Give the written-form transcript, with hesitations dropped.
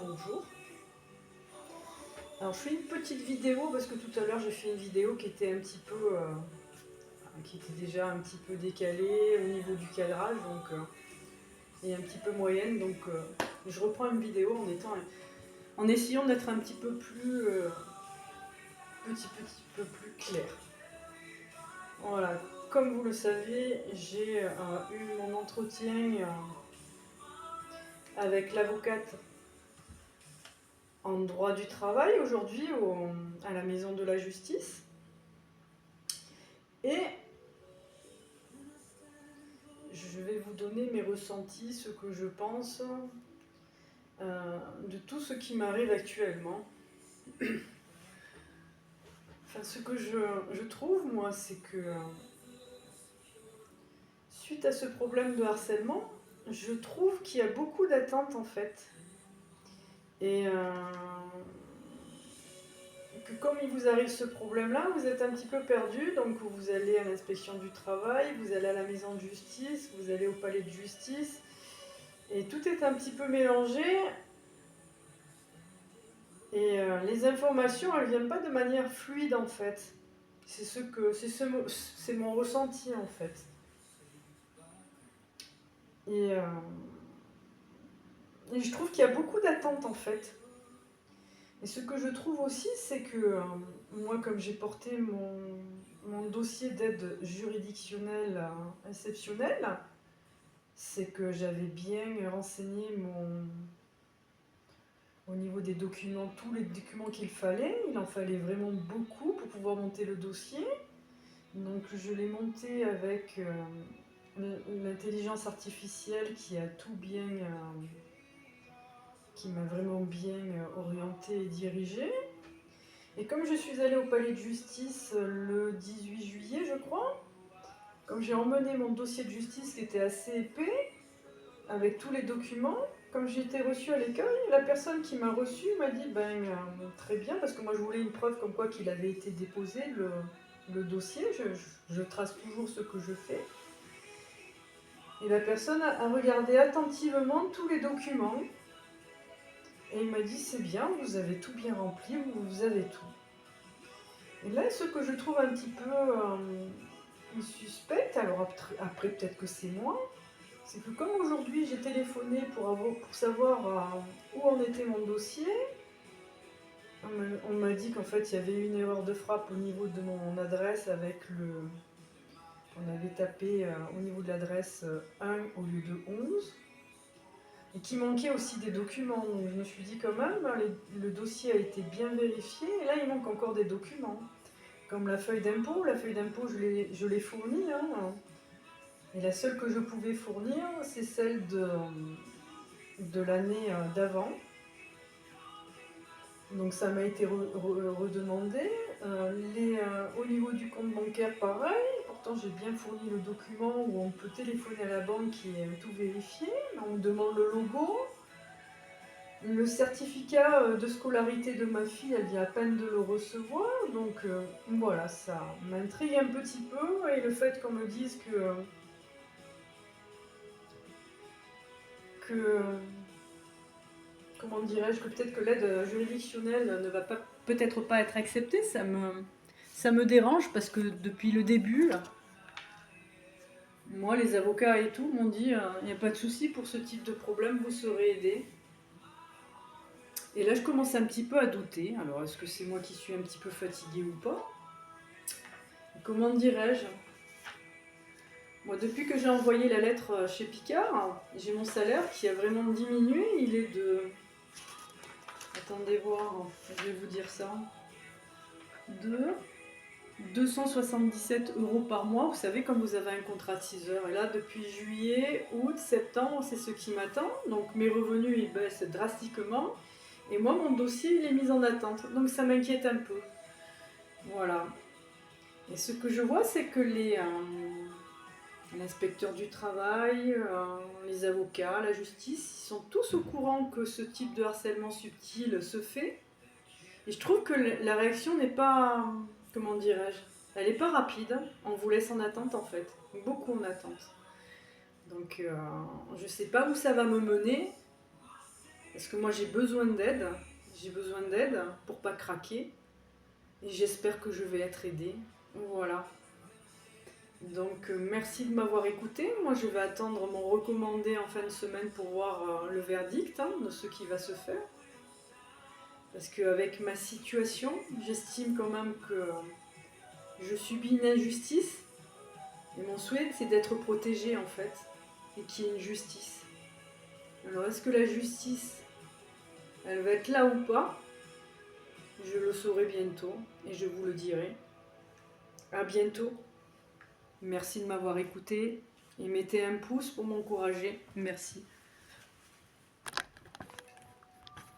bonjour. Alors je fais une petite vidéo parce que tout à l'heure j'ai fait une vidéo qui était qui était déjà un petit peu décalée au niveau du cadrage et un petit peu moyenne, je reprends une vidéo en essayant d'être un petit peu plus clair. Voilà, comme vous le savez, j'ai eu mon entretien avec l'avocate en droit du travail aujourd'hui à la maison de la justice. Et je vais vous donner mes ressentis, ce que je pense de tout ce qui m'arrive actuellement. Enfin, ce que je trouve, moi, c'est que suite à ce problème de harcèlement, je trouve qu'il y a beaucoup d'attentes en fait. Et que comme il vous arrive ce problème-là, vous êtes un petit peu perdu, donc vous allez à l'inspection du travail, vous allez à la maison de justice, vous allez au palais de justice, et tout est un petit peu mélangé. Et les informations, elles viennent pas de manière fluide en fait. C'est mon ressenti en fait. Et, euh, et je trouve qu'il y a beaucoup d'attentes en fait. Et ce que je trouve aussi, c'est que moi, comme j'ai porté mon dossier d'aide juridictionnelle exceptionnelle, c'est que j'avais bien renseigné au niveau des documents, tous les documents qu'il fallait. Il en fallait vraiment beaucoup pour pouvoir monter le dossier. Donc je l'ai monté avec l'intelligence artificielle qui a tout bien, qui m'a vraiment bien orienté et dirigé. Et comme je suis allée au palais de justice le 18 juillet, je crois, comme j'ai emmené mon dossier de justice qui était assez épais, avec tous les documents, comme j'ai été reçue à l'école, la personne qui m'a reçue m'a dit très bien, parce que moi je voulais une preuve comme quoi qu'il avait été déposé, le dossier, je trace toujours ce que je fais. Et la personne a regardé attentivement tous les documents et il m'a dit c'est bien, vous avez tout bien rempli, vous avez tout. Et là, ce que je trouve un petit peu suspect, alors après peut-être que c'est moi, c'est que comme aujourd'hui j'ai téléphoné pour savoir où en était mon dossier, on m'a dit qu'en fait il y avait eu une erreur de frappe au niveau de mon adresse on avait tapé au niveau de l'adresse 1 au lieu de 11. Et qu'il manquait aussi des documents. Donc je me suis dit quand même, le dossier a été bien vérifié, et là il manque encore des documents. Comme la feuille d'impôt, je l'ai fournie. Hein. Et la seule que je pouvais fournir, c'est celle de l'année d'avant. Donc ça m'a été redemandé. Au niveau du compte bancaire, pareil. Pourtant j'ai bien fourni le document où on peut téléphoner à la banque et tout vérifier. On me demande le logo. Le certificat de scolarité de ma fille, elle vient à peine de le recevoir, donc voilà, ça m'intrigue un petit peu, et le fait qu'on me dise que comment dirais-je, que peut-être que l'aide juridictionnelle ne va peut-être pas être acceptée, ça me dérange parce que depuis le début, là, moi les avocats et tout m'ont dit il n'y a pas de souci pour ce type de problème, vous serez aidés. Et là, je commence un petit peu à douter. Alors, est-ce que c'est moi qui suis un petit peu fatiguée ou pas? Comment dirais-je? Moi, depuis que j'ai envoyé la lettre chez Picard, j'ai mon salaire qui a vraiment diminué. Il est de... Attendez voir, je vais vous dire ça. De 277 € par mois. Vous savez, quand vous avez un contrat de 6 heures. Et là, depuis juillet, août, septembre, c'est ce qui m'attend. Donc, mes revenus, ils baissent drastiquement. Et moi, mon dossier, il est mis en attente. Donc, ça m'inquiète un peu. Voilà. Et ce que je vois, c'est que l'inspecteur du travail, les avocats, la justice, ils sont tous au courant que ce type de harcèlement subtil se fait. Et je trouve que la réaction n'est pas, comment dirais-je, elle n'est pas rapide. On vous laisse en attente en fait, beaucoup en attente. Donc je ne sais pas où ça va me mener. Parce que moi j'ai besoin d'aide pour pas craquer, et j'espère que je vais être aidée. Voilà. Donc merci de m'avoir écouté. Moi je vais attendre mon recommandé en fin de semaine pour voir le verdict de ce qui va se faire. Parce qu'avec ma situation, j'estime quand même que je subis une injustice. Et mon souhait, c'est d'être protégée en fait. Et qu'il y ait une justice. Alors est-ce que la justice, elle va être là ou pas? Je le saurai bientôt et je vous le dirai. À bientôt. Merci de m'avoir écouté et mettez un pouce pour m'encourager. Merci.